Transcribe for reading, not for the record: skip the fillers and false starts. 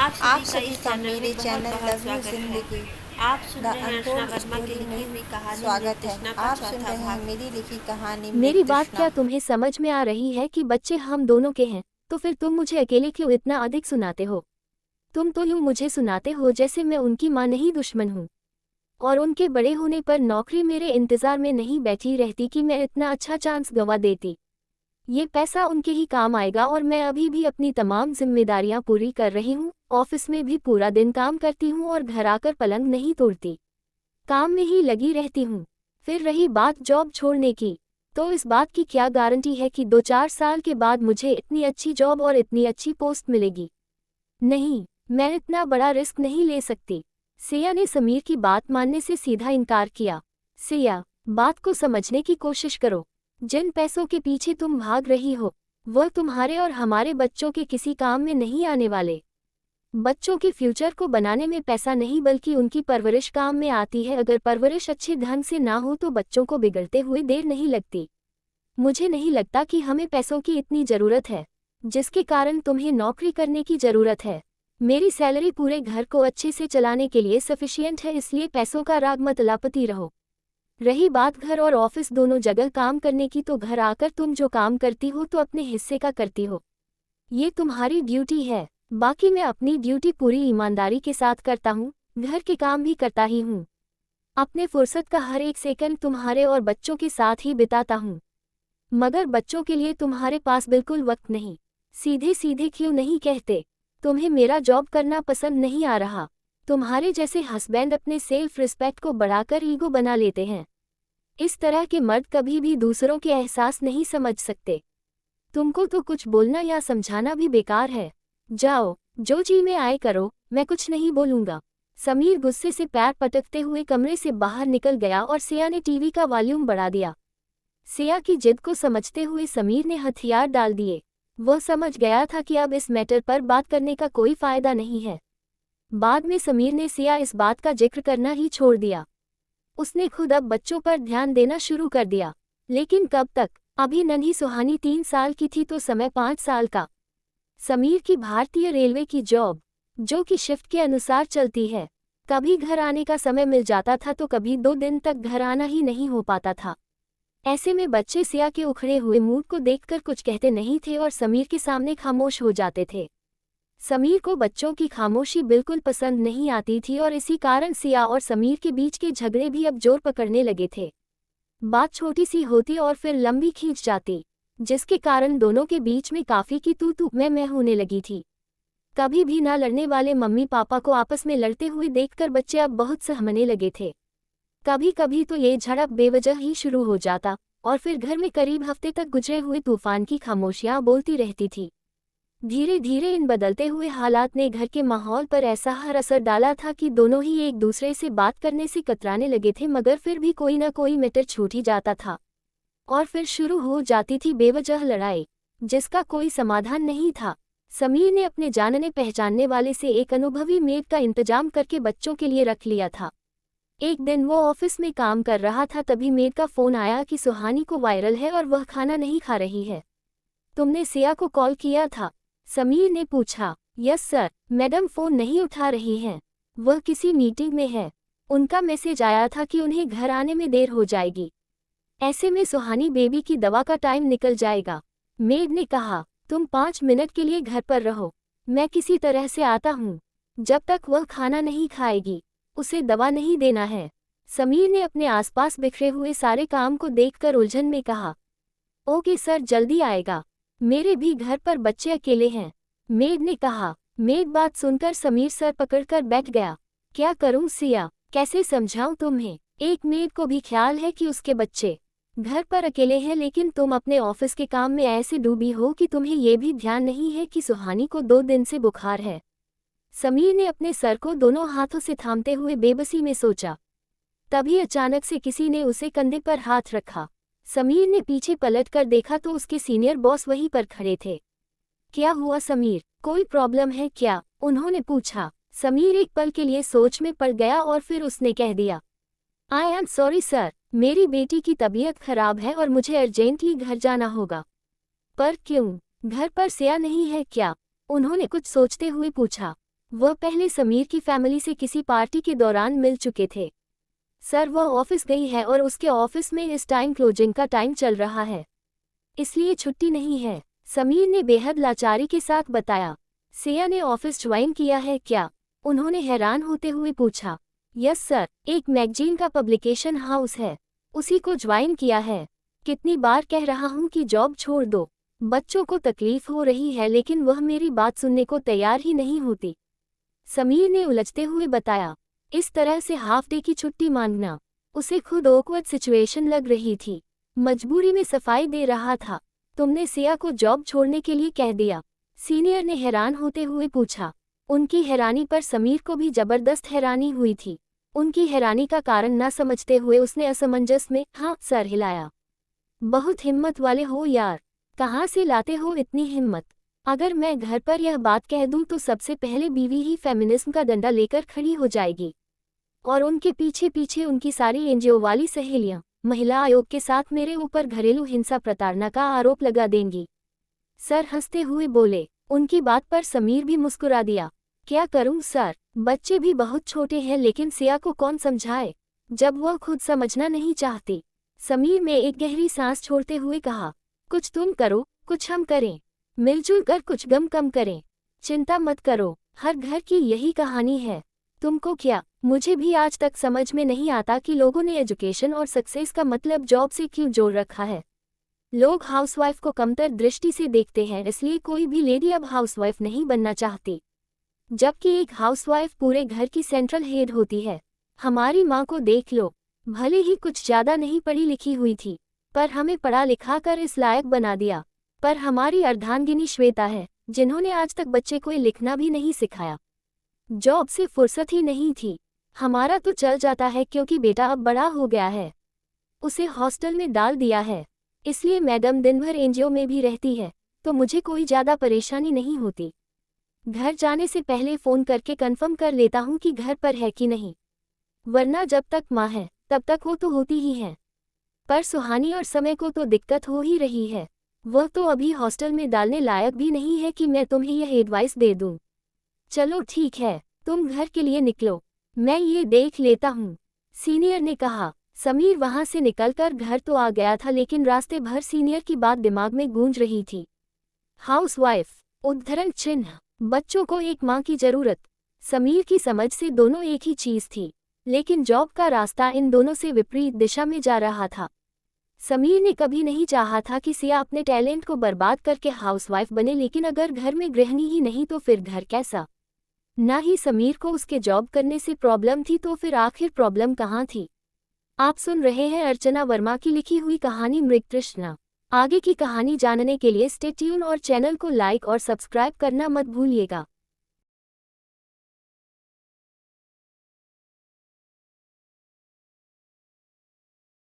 आप आप सभी का सभी इस का चैनल मेरे में बहुत चैनल बहुत लव यू स्वागत है। जिंदगी आप सुन द रहे हैं अर्चना अनटोल्ड वर्मा की स्टोरी लिखी में हुई कहानी मृत स्वागत है। तृष्णा का आप सुन चौथा रहे हैं भाग। मेरी लिखी कहानी मेरी मृत बात क्या तृष्णा। तुम्हें समझ में आ रही है कि बच्चे हम दोनों के हैं, तो फिर तुम मुझे अकेले क्यों इतना अधिक सुनाते हो? तुम तो यूं मुझे सुनाते हो जैसे मैं उनकी माँ नहीं दुश्मन हूँ। और उनके बड़े होने पर नौकरी मेरे इंतजार में नहीं बैठी रहती कि मैं इतना अच्छा चांस गंवा देती। ये पैसा उनके ही काम आएगा और मैं अभी भी अपनी तमाम जिम्मेदारियां पूरी कर रही हूँ। ऑफिस में भी पूरा दिन काम करती हूँ और घर आकर पलंग नहीं तोड़ती, काम में ही लगी रहती हूँ। फिर रही बात जॉब छोड़ने की, तो इस बात की क्या गारंटी है कि 2-4 साल के बाद मुझे इतनी अच्छी जॉब और इतनी अच्छी पोस्ट मिलेगी? नहीं, मैं इतना बड़ा रिस्क नहीं ले सकती। सिया ने समीर की बात मानने से सीधा इनकार किया। सिया, बात को समझने की कोशिश करो। जिन पैसों के पीछे तुम भाग रही हो, वह तुम्हारे और हमारे बच्चों के किसी काम में नहीं आने वाले। बच्चों के फ्यूचर को बनाने में पैसा नहीं बल्कि उनकी परवरिश काम में आती है। अगर परवरिश अच्छे ढंग से ना हो तो बच्चों को बिगड़ते हुए देर नहीं लगती। मुझे नहीं लगता कि हमें पैसों की इतनी ज़रूरत है, जिसके कारण तुम्हें नौकरी करने की ज़रूरत है। मेरी सैलरी पूरे घर को अच्छे से चलाने के लिए सफिशिएंट है, इसलिए पैसों का राग मत लापती रहो। रही बात घर और ऑफिस दोनों जगह काम करने की, तो घर आकर तुम जो काम करती हो तो अपने हिस्से का करती हो। ये तुम्हारी ड्यूटी है। बाकी मैं अपनी ड्यूटी पूरी ईमानदारी के साथ करता हूँ, घर के काम भी करता ही हूँ। अपने फुर्सत का हर एक सेकंड तुम्हारे और बच्चों के साथ ही बिताता हूँ। मगर बच्चों के लिए तुम्हारे पास बिल्कुल वक्त नहीं। सीधे सीधे क्यों नहीं कहते? तुम्हें मेरा जॉब करना पसंद नहीं आ रहा? तुम्हारे जैसे हस्बैंड अपने सेल्फ रिस्पेक्ट को बढ़ाकर ईगो बना लेते हैं। इस तरह के मर्द कभी भी दूसरों के एहसास नहीं समझ सकते। तुमको तो कुछ बोलना या समझाना भी बेकार है। जाओ, जो जी में आए करो, मैं कुछ नहीं बोलूंगा। समीर गुस्से से पैर पटकते हुए कमरे से बाहर निकल गया और सिया ने टीवी का वॉल्यूम बढ़ा दिया। सिया की जिद को समझते हुए समीर ने हथियार डाल दिए। वह समझ गया था कि अब इस मैटर पर बात करने का कोई फायदा नहीं है। बाद में समीर ने सिया इस बात का जिक्र करना ही छोड़ दिया। उसने खुद अब बच्चों पर ध्यान देना शुरू कर दिया। लेकिन कब तक? अभी नन्ही सुहानी 3 साल की थी तो समय 5 साल का। समीर की भारतीय रेलवे की जॉब, जो कि शिफ्ट के अनुसार चलती है, कभी घर आने का समय मिल जाता था तो कभी 2 दिन तक घर आना ही नहीं हो पाता था। ऐसे में बच्चे सिया के उखड़े हुए मूड को देखकर कुछ कहते नहीं थे और समीर के सामने खामोश हो जाते थे। समीर को बच्चों की खामोशी बिल्कुल पसंद नहीं आती थी और इसी कारण सिया और समीर के बीच के झगड़े भी अब जोर पकड़ने लगे थे। बात छोटी सी होती और फिर लंबी खींच जाती, जिसके कारण दोनों के बीच में काफी की तू मैं होने लगी थी। कभी भी ना लड़ने वाले मम्मी पापा को आपस में लड़ते हुए देखकर बच्चे अब बहुत सहमने लगे थे। कभी कभी तो ये झड़प बेवजह ही शुरू हो जाता और फिर घर में करीब हफ्ते तक गुजरे हुए तूफान की खामोशियां बोलती रहती थी। धीरे धीरे इन बदलते हुए हालात ने घर के माहौल पर ऐसा हर असर डाला था कि दोनों ही एक दूसरे से बात करने से कतराने लगे थे, मगर फिर भी कोई न कोई मैटर छूट ही जाता था और फिर शुरू हो जाती थी बेवजह लड़ाई, जिसका कोई समाधान नहीं था। समीर ने अपने जानने पहचानने वाले से एक अनुभवी मेड का इंतजाम करके बच्चों के लिए रख लिया था। एक दिन वो ऑफिस में काम कर रहा था, तभी मेड का फोन आया कि सुहानी को वायरल है और वह खाना नहीं खा रही है। तुमने सिया को कॉल किया था? समीर ने पूछा। यस सर, मैडम फ़ोन नहीं उठा रही हैं, वह किसी मीटिंग में है। उनका मैसेज आया था कि उन्हें घर आने में देर हो जाएगी। ऐसे में सुहानी बेबी की दवा का टाइम निकल जाएगा। मेड ने कहा, तुम 5 मिनट के लिए घर पर रहो, मैं किसी तरह से आता हूँ। जब तक वह खाना नहीं खाएगी, उसे दवा नहीं देना है। समीर ने अपने आसपास बिखरे हुए सारे काम को देखकर उलझन में कहा, ओके सर, जल्दी आएगा। मेरे भी घर पर बच्चे अकेले हैं, मेड ने कहा। मेड बात सुनकर समीर सर पकड़कर बैठ गया। क्या करूं सिया, कैसे समझाऊं तुम्हें? एक मेड को भी ख्याल है कि उसके बच्चे घर पर अकेले हैं, लेकिन तुम अपने ऑफिस के काम में ऐसे डूबी हो कि तुम्हें ये भी ध्यान नहीं है कि सुहानी को 2 दिन से बुखार है। समीर ने अपने सर को दोनों हाथों से थामते हुए बेबसी में सोचा। तभी अचानक से किसी ने उसे कंधे पर हाथ रखा। समीर ने पीछे पलटकर देखा तो उसके सीनियर बॉस वहीं पर खड़े थे। क्या हुआ समीर, कोई प्रॉब्लम है क्या? उन्होंने पूछा। समीर एक पल के लिए सोच में पड़ गया और फिर उसने कह दिया, आई एम सॉरी सर, मेरी बेटी की तबीयत खराब है और मुझे अर्जेंटली घर जाना होगा। पर क्यों, घर पर सिया नहीं है क्या? उन्होंने कुछ सोचते हुए पूछा। वह पहले समीर की फैमिली से किसी पार्टी के दौरान मिल चुके थे। सर वह ऑफिस गई है और उसके ऑफिस में इस टाइम क्लोजिंग का टाइम चल रहा है, इसलिए छुट्टी नहीं है, समीर ने बेहद लाचारी के साथ बताया। सिया ने ऑफिस ज्वाइन किया है क्या? उन्होंने हैरान होते हुए पूछा। यस सर, एक मैगजीन का पब्लिकेशन हाउस है, उसी को ज्वाइन किया है। कितनी बार कह रहा हूँ कि जॉब छोड़ दो, बच्चों को तकलीफ हो रही है, लेकिन वह मेरी बात सुनने को तैयार ही नहीं होती, समीर ने उलझते हुए बताया। इस तरह से हाफ डे की छुट्टी मांगना उसे खुद ऑकवर्ड सिचुएशन लग रही थी। मजबूरी में सफाई दे रहा था। तुमने सिया को जॉब छोड़ने के लिए कह दिया? सीनियर ने हैरान होते हुए पूछा। उनकी हैरानी पर समीर को भी जबरदस्त हैरानी हुई थी। उनकी हैरानी का कारण न समझते हुए उसने असमंजस में हाँ सर हिलाया। बहुत हिम्मत वाले हो यार, कहाँ से लाते हो इतनी हिम्मत? अगर मैं घर पर यह बात कह दूं तो सबसे पहले बीवी ही फेमिनिज्म का डंडा लेकर खड़ी हो जाएगी और उनके पीछे पीछे उनकी सारी एनजीओ वाली सहेलियां महिला आयोग के साथ मेरे ऊपर घरेलू हिंसा प्रताड़ना का आरोप लगा देंगी। सर हंसते हुए बोले। उनकी बात पर समीर भी मुस्कुरा दिया। क्या करूं सर, बच्चे भी बहुत छोटे हैं, लेकिन सिया को कौन समझाए जब वह खुद समझना नहीं चाहती। समीर ने एक गहरी सांस छोड़ते हुए कहा, कुछ तुम करो, कुछ हम करें, मिलजुल कर कुछ गम कम करें। चिंता मत करो, हर घर की यही कहानी है। तुमको क्या, मुझे भी आज तक समझ में नहीं आता कि लोगों ने एजुकेशन और सक्सेस का मतलब जॉब से क्यों जोड़ रखा है। लोग हाउसवाइफ को कमतर दृष्टि से देखते हैं, इसलिए कोई भी लेडी अब हाउसवाइफ नहीं बनना चाहती, जबकि एक हाउसवाइफ पूरे घर की सेंट्रल हेड होती है। हमारी माँ को देख लो, भले ही कुछ ज़्यादा नहीं पढ़ी लिखी हुई थी, पर हमें पढ़ा लिखा कर इस लायक बना दिया। पर हमारी अर्धांगिनी श्वेता है, जिन्होंने आज तक बच्चे को लिखना भी नहीं सिखाया। जॉब से फुर्सत ही नहीं थी। हमारा तो चल जाता है क्योंकि बेटा अब बड़ा हो गया है, उसे हॉस्टल में डाल दिया है, इसलिए मैडम दिन भर एनजीओ में भी रहती है, तो मुझे कोई ज़्यादा परेशानी नहीं होती। घर जाने से पहले फ़ोन करके कंफर्म कर लेता हूँ कि घर पर है कि नहीं, वरना जब तक माँ है तब तक वो तो होती ही है। पर सुहानी और समय को तो दिक्कत हो ही रही है, वह तो अभी हॉस्टल में डालने लायक भी नहीं है कि मैं तुम्हें यह एडवाइस दे दूँ। चलो ठीक है, तुम घर के लिए निकलो, मैं ये देख लेता हूँ, सीनियर ने कहा। समीर वहाँ से निकलकर घर तो आ गया था, लेकिन रास्ते भर सीनियर की बात दिमाग में गूंज रही थी। हाउसवाइफ, उद्धरण चिन्ह, बच्चों को एक माँ की जरूरत। समीर की समझ से दोनों एक ही चीज़ थी, लेकिन जॉब का रास्ता इन दोनों से विपरीत दिशा में जा रहा था। समीर ने कभी नहीं चाहा था कि सिया अपने टैलेंट को बर्बाद करके हाउसवाइफ बने, लेकिन अगर घर में गृहिणी ही नहीं तो फिर घर कैसा? ना ही समीर को उसके जॉब करने से प्रॉब्लम थी, तो फिर आखिर प्रॉब्लम कहाँ थी? आप सुन रहे हैं अर्चना वर्मा की लिखी हुई कहानी मृगतृष्णा। आगे की कहानी जानने के लिए स्टे ट्यून और चैनल को लाइक और सब्सक्राइब करना मत भूलिएगा।